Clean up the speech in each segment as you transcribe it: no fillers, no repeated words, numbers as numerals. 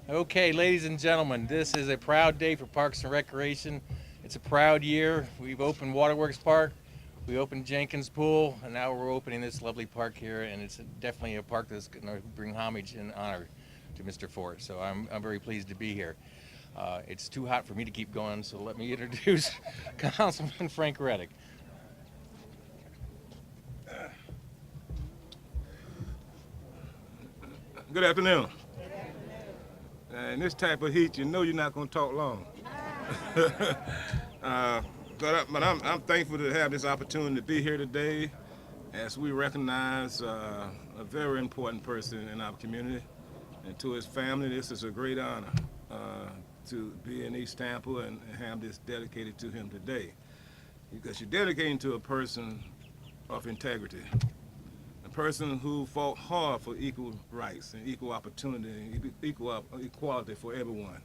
Okay, ladies and gentlemen, this is a proud day for Parks and Recreation. It's a proud year. We've opened Waterworks Park, we opened Jenkins Pool, and now we're opening this lovely park here, and it's definitely a park that's going to bring homage and honor to Mr. Fort. So I'm very pleased to be here. It's too hot for me to keep going, so let me introduce Councilman Frank Reddick. Good afternoon. In this type of heat, you know you're not going to talk long. But I'm thankful to have this opportunity to be here today as we recognize a very important person in our community. And to his family, this is a great honor to be in East Tampa and have this dedicated to him today. Because you're dedicating to a person of integrity, a person who fought hard for equal rights and equal opportunity and equality for everyone.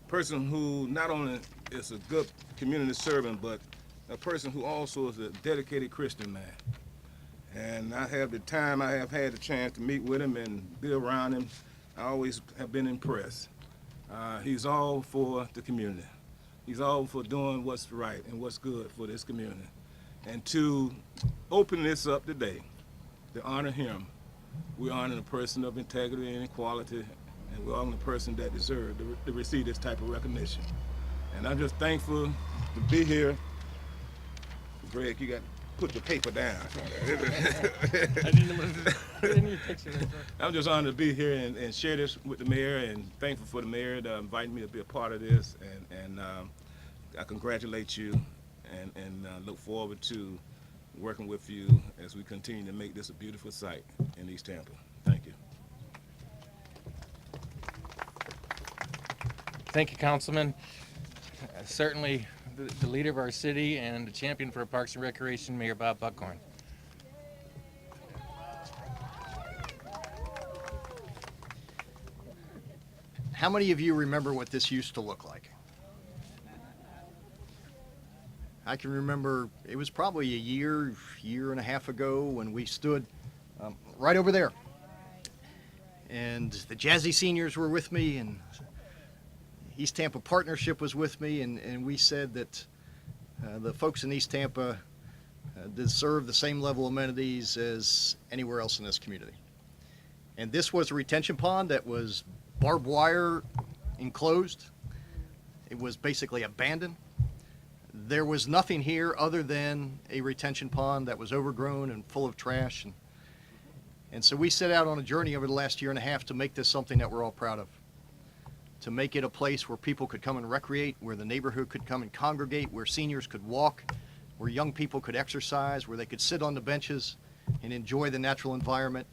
A person who not only is a good community servant, but a person who also is a dedicated Christian man. And I have had the chance to meet with him and be around him, I always have been impressed. He's all for the community. He's all for doing what's right and what's good for this community. And to open this up today, to honor him, we honor a person of integrity and equality, and we honor a person that deserves to receive this type of recognition. And I'm just thankful to be here. Greg, you got to put the paper down. I didn't need pictures. I'm just honored to be here and share this with the mayor, and thankful for the mayor to invite me to be a part of this. And I congratulate you and look forward to working with you as we continue to make this a beautiful site in East Tampa. Thank you. Thank you, Councilman. Certainly the leader of our city and the champion for Parks and Recreation, Mayor Bob Buckhorn. How many of you remember what this used to look like? I can remember it was probably a year and a half ago when we stood right over there. And the Jazzy Seniors were with me, and East Tampa Partnership was with me, and we said that the folks in East Tampa deserve the same level of amenities as anywhere else in this community. And this was a retention pond that was barbed wire enclosed. It was basically abandoned. There was nothing here other than a retention pond that was overgrown and full of trash. And so we set out on a journey over the last year and a half to make this something that we're all proud of. To make it a place where people could come and recreate, where the neighborhood could come and congregate, where seniors could walk, where young people could exercise, where they could sit on the benches and enjoy the natural environment.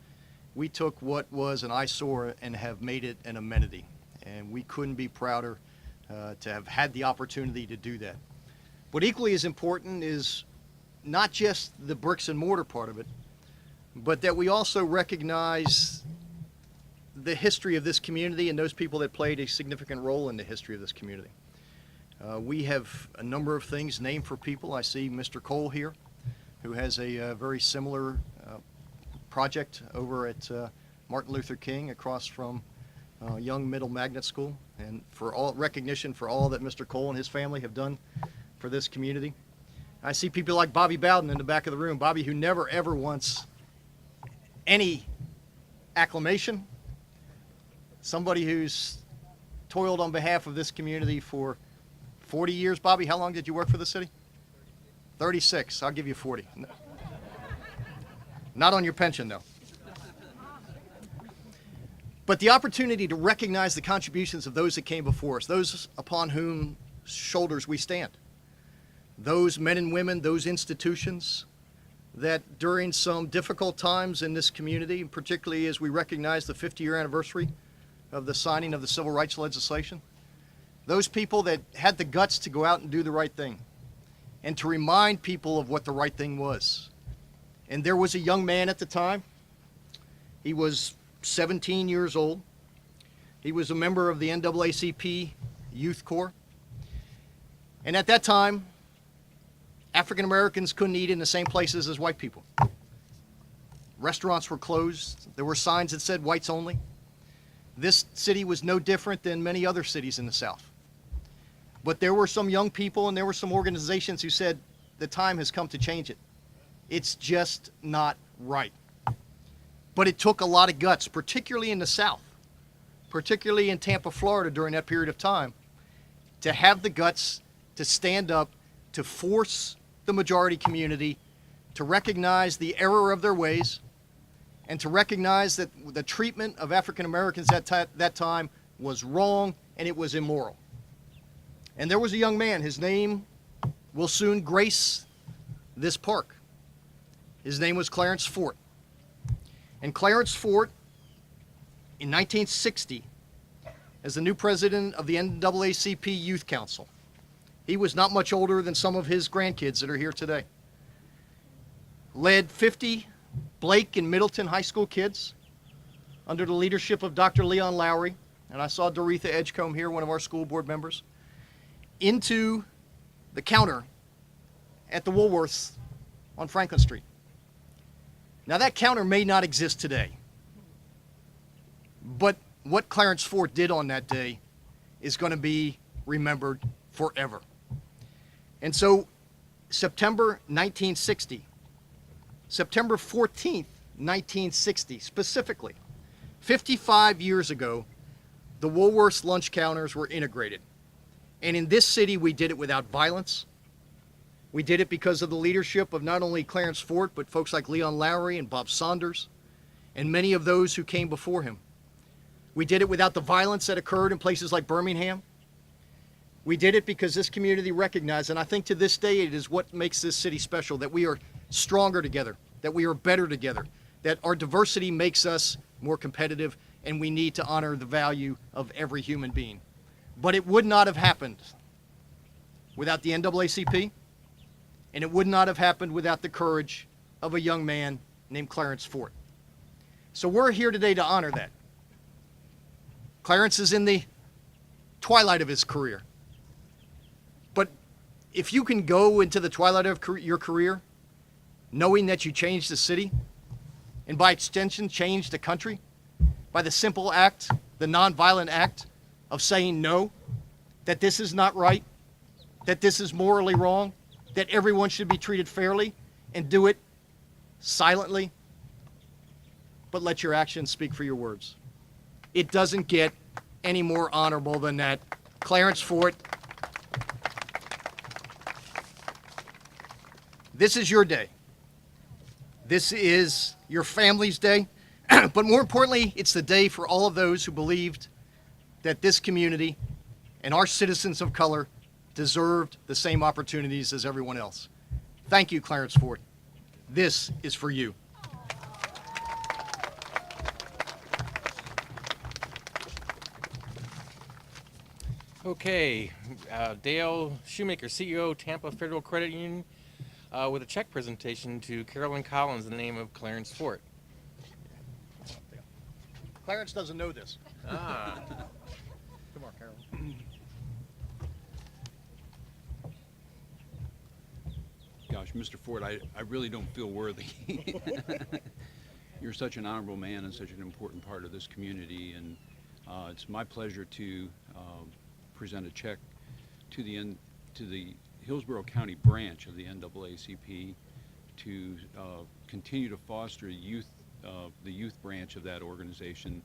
We took what was an eyesore and have made it an amenity. And we couldn't be prouder to have had the opportunity to do that. What equally is important is not just the bricks and mortar part of it, but that we also recognize the history of this community and those people that played a significant role in the history of this community. We have a number of things named for people. I see Mr. Cole here, who has a very similar project over at Martin Luther King across from Young Middle Magnet School, and for all recognition for all that Mr. Cole and his family have done for this community. I see people like Bobby Bowden in the back of the room. Bobby, who never ever wants any acclamation. Somebody who's toiled on behalf of this community for 40 years. Bobby, how long did you work for the city? 36. I'll give you 40. Not on your pension, though. But the opportunity to recognize the contributions of those that came before us, those upon whom shoulders we stand. Those men and women, those institutions that during some difficult times in this community, particularly as we recognize the 50-year anniversary of the signing of the civil rights legislation, those people that had the guts to go out and do the right thing and to remind people of what the right thing was. And there was a young man at the time. He was 17 years old. He was a member of the NAACP Youth Corps. And at that time, African Americans couldn't eat in the same places as white people. Restaurants were closed. There were signs that said whites only. This city was no different than many other cities in the South. But there were some young people and there were some organizations who said the time has come to change it. It's just not right. But it took a lot of guts, particularly in the South, particularly in Tampa, Florida during that period of time, to have the guts to stand up, to force the majority community to recognize the error of their ways and to recognize that the treatment of African Americans at that time was wrong and it was immoral. And there was a young man, his name will soon grace this park. His name was Clarence Fort. And Clarence Fort, in 1960, as the new president of the NAACP Youth Council, he was not much older than some of his grandkids that are here today, led 50 Blake and Middleton high school kids under the leadership of Dr. Leon Lowry, and I saw Doretha Edgecombe here, one of our school board members, into the counter at the Woolworths on Franklin Street. Now that counter may not exist today, but what Clarence Fort did on that day is going to be remembered forever. And so September 1960, September 14th, 1960 specifically, 55 years ago, the Woolworths lunch counters were integrated. And in this city, we did it without violence. We did it because of the leadership of not only Clarence Fort, but folks like Leon Lowry and Bob Saunders, and many of those who came before him. We did it without the violence that occurred in places like Birmingham. We did it because this community recognized, and I think to this day it is what makes this city special, that we are stronger together, that we are better together, that our diversity makes us more competitive, and we need to honor the value of every human being. But it would not have happened without the NAACP, and it would not have happened without the courage of a young man named Clarence Fort. So we're here today to honor that. Clarence is in the twilight of his career. But if you can go into the twilight of your career knowing that you changed the city, and by extension changed the country, by the simple act, the nonviolent act of saying no, that this is not right, that this is morally wrong, that everyone should be treated fairly, and do it silently, but let your actions speak for your words. It doesn't get any more honorable than that. Clarence Fort, this is your day. This is your family's day, but more importantly, it's the day for all of those who believed that this community and our citizens of color deserved the same opportunities as everyone else. Thank you, Clarence Fort. This is for you. Okay, Dale Shoemaker, CEO, Tampa Federal Credit Union, with a check presentation to Carolyn Collins in the name of Clarence Fort. Clarence doesn't know this. Ah. Come on, Carolyn. Gosh, Mr. Ford, I really don't feel worthy. You're such an honorable man and such an important part of this community, and it's my pleasure to present a check to the Hillsborough County branch of the NAACP to continue to foster youth, the youth branch of that organization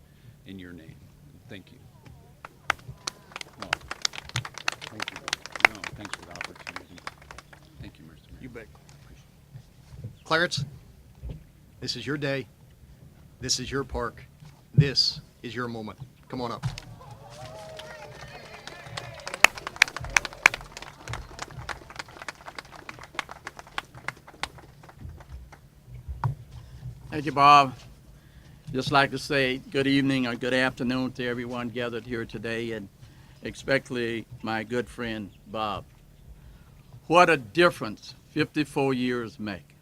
in your name. Thank you. No, thank you. No, thanks for the opportunity. Thank you, Mr. Mayor. You bet. Clarence, this is your day. This is your park. This is your moment. Come on up. Thank you, Bob. Just like to say good evening or good afternoon to everyone gathered here today, and especially my good friend, Bob. What a difference 54 years make.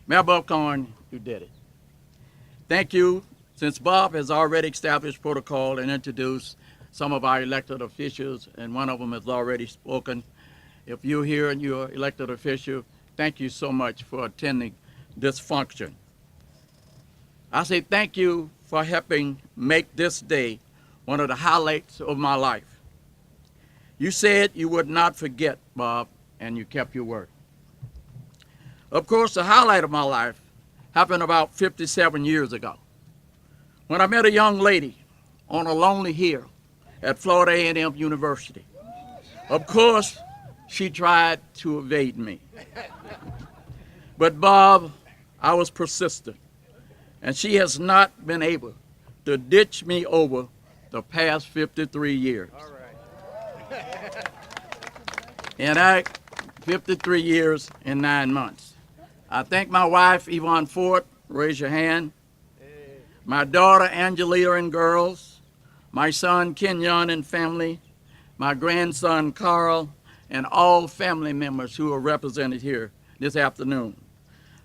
Mayor Buckhorn, you did it. Thank you. Since Bob has already established protocol and introduced some of our elected officials, and one of them has already spoken, if you're here and you're an elected official, thank you so much for attending this function. I say thank you for helping make this day one of the highlights of my life. You said you would not forget, Bob, and you kept your word. Of course, the highlight of my life happened about 57 years ago when I met a young lady on a lonely hill at Florida A&M University. Of course, she tried to evade me. But Bob, I was persistent, and she has not been able to ditch me over the past 53 years. All right. And 53 years and 9 months. I thank my wife, Yvonne Fort, raise your hand, my daughter, Angelita, and girls, my son, Kenyon, and family, my grandson, Carl, and all family members who are represented here this afternoon.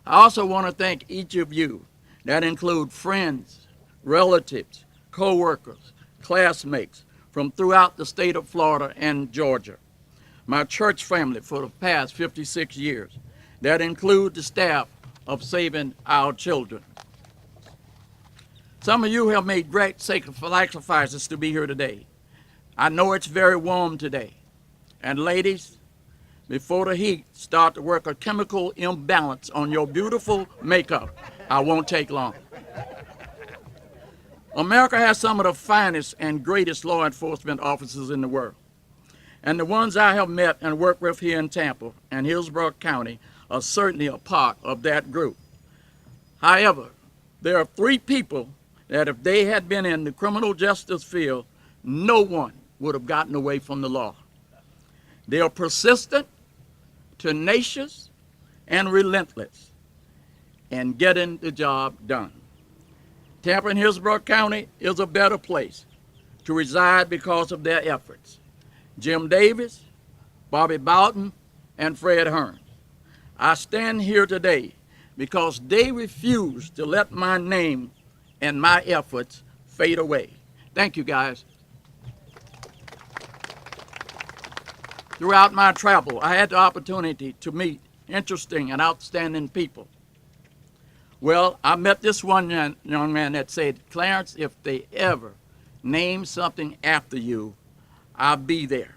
I also want to thank each of you. That include friends, relatives, co-workers, classmates from throughout the state of Florida and Georgia. My church family for the past 56 years. That include the staff of Saving Our Children. Some of you have made great sacrifices to be here today. I know it's very warm today. And ladies, before the heat start to work a chemical imbalance on your beautiful makeup, I won't take long. America has some of the finest and greatest law enforcement officers in the world. And the ones I have met and worked with here in Tampa and Hillsborough County are certainly a part of that group. However, there are 3 people that if they had been in the criminal justice field, no one would have gotten away from the law. They are persistent, tenacious, and relentless in getting the job done. Tampa and Hillsborough County is a better place to reside because of their efforts. Jim Davis, Bobby Bowden, and Fred Hearn. I stand here today because they refuse to let my name and my efforts fade away. Thank you, guys. Throughout my travel, I had the opportunity to meet interesting and outstanding people. Well, I met this one young man that said, Clarence, if they ever name something after you, I'll be there.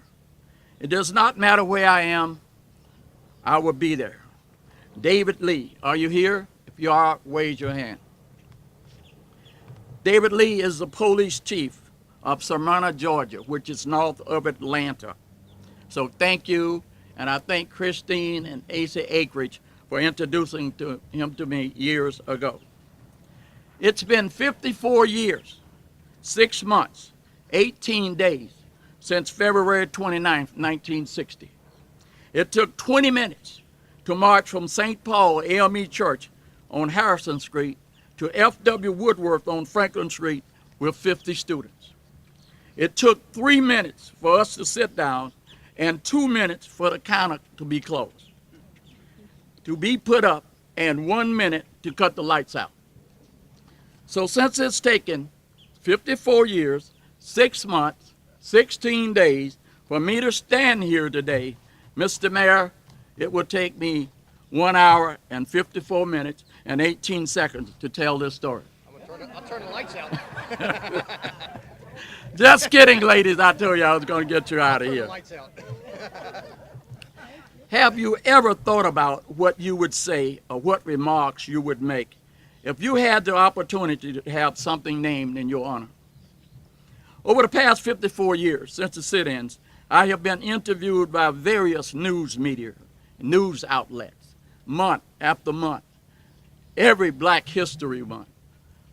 It does not matter where I am, I will be there. David Lee, are you here? If you are, raise your hand. David Lee is the police chief of Smyrna, Georgia, which is north of Atlanta. So thank you, and I thank Christine and Asa Akridge for introducing him to me years ago. It's been 54 years, 6 months, 18 days since February 29, 1960. It took 20 minutes to march from St. Paul AME Church on Harrison Street to F.W. Woodworth on Franklin Street with 50 students. It took 3 minutes for us to sit down and 2 minutes for the counter to be closed, to be put up, and 1 minute to cut the lights out. So since it's taken 54 years, 6 months, 16 days for me to stand here today, Mr. Mayor, it would take me 1 hour and 54 minutes and 18 seconds to tell this story. I'll turn the lights out. Just kidding, ladies. I told you I was going to get you out of Turn the here. lights out. Have you ever thought about what you would say or what remarks you would make if you had the opportunity to have something named in your honor? Over the past 54 years since the sit-ins, I have been interviewed by various news media, news outlets, month after month, every Black History Month.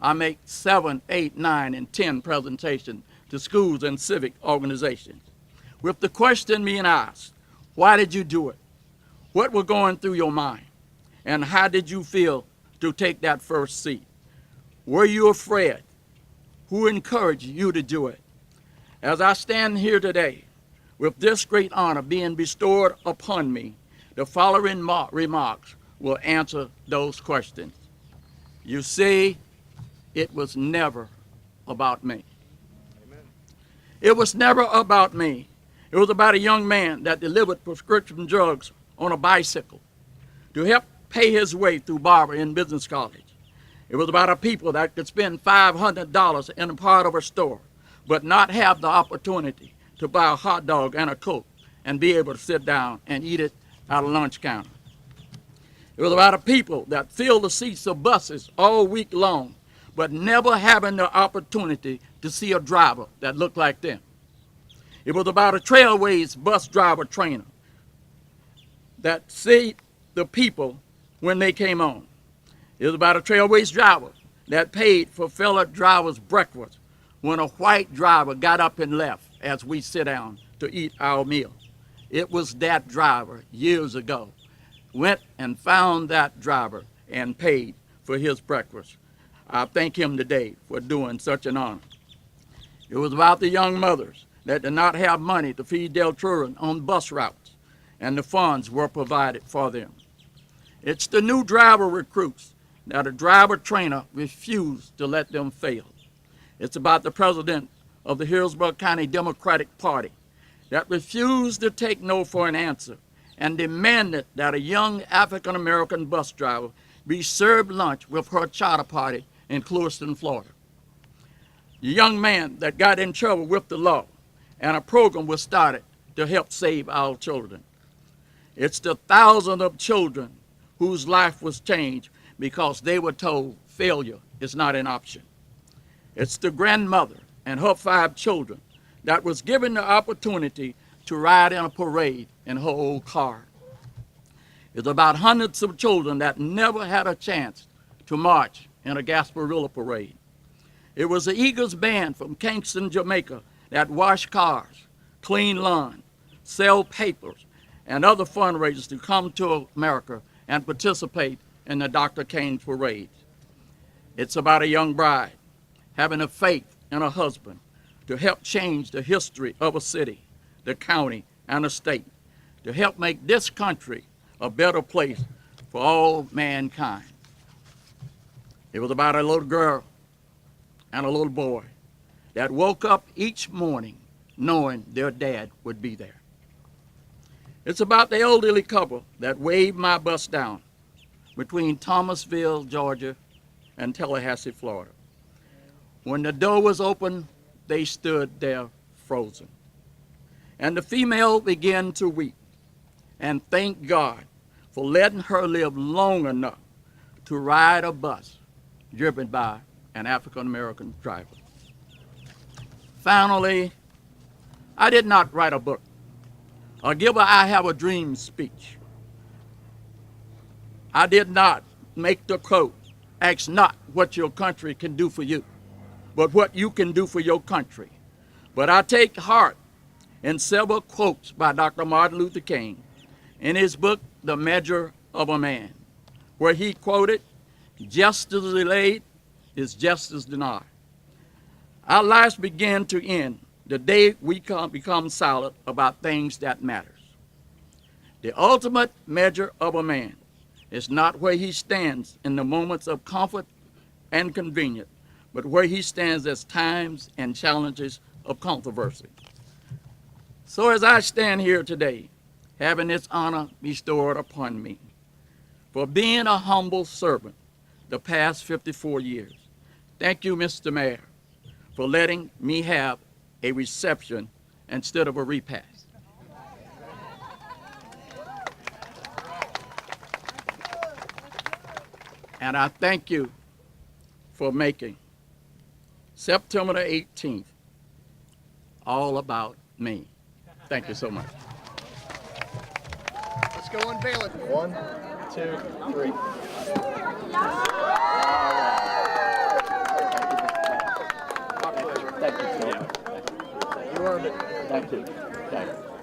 I make 7, 8, 9, and 10 presentations to schools and civic organizations with the question being asked, why did you do it? What was going through your mind? And how did you feel to take that first seat? Were you afraid? Who encouraged you to do it? As I stand here today, with this great honor being bestowed upon me, the following remarks will answer those questions. You see, it was never about me. Amen. It was never about me. It was about a young man that delivered prescription drugs on a bicycle to help pay his way through Barber in Business College. It was about a people that could spend $500 in a part of a store, but not have the opportunity to buy a hot dog and a Coke and be able to sit down and eat it at a lunch counter. It was about a people that filled the seats of buses all week long, but never having the opportunity to see a driver that looked like them. It was about a Trailways bus driver trainer that see the people when they came on. It was about a Trailways driver that paid for fellow drivers' breakfast when a white driver got up and left as we sit down to eat our meal. It was that driver years ago went and found that driver and paid for his breakfast. I thank him today for doing such an honor. It was about the young mothers that did not have money to feed their children on bus routes, and the funds were provided for them. It's the new driver recruits that a driver trainer refused to let them fail. It's about the president of the Hillsborough County Democratic Party that refused to take no for an answer and demanded that a young African-American bus driver be served lunch with her charter party in Clewiston, Florida. The young man that got in trouble with the law, and a program was started to help save our children. It's the thousands of children whose life was changed because they were told failure is not an option. It's the grandmother and her 5 children that was given the opportunity to ride in a parade in her old car. It's about hundreds of children that never had a chance to march in a Gasparilla parade. It was the Eagles Band from Kingston, Jamaica that washed cars, clean lawn, sell papers, and other fundraisers to come to America and participate in the Dr. King's parade. It's about a young bride having a faith in a husband to help change the history of a city, the county, and the state, to help make this country a better place for all mankind. It was about a little girl and a little boy that woke up each morning knowing their dad would be there. It's about the elderly couple that waved my bus down between Thomasville, Georgia, and Tallahassee, Florida. When the door was open, they stood there frozen. And the female began to weep and thank God for letting her live long enough to ride a bus driven by an African-American driver. Finally, I did not write a book or give a I have a dream speech. I did not make the quote, ask not what your country can do for you, but what you can do for your country. But I take heart in several quotes by Dr. Martin Luther King in his book, The Measure of a Man, where he quoted, justice delayed is justice denied. Our lives begin to end the day we become silent about things that matters. The ultimate measure of a man is not where he stands in the moments of comfort and convenience, but where he stands as times and challenges of controversy. So as I stand here today, having this honor bestowed upon me, for being a humble servant the past 54 years, thank you, Mr. Mayor, for letting me have a reception instead of a repast. And I thank you for making September the 18th all about me. Thank you so much. Let's go unveil it. 1, 2, 3. My pleasure. Thank you so much. You earned it. Thank you. Thank you.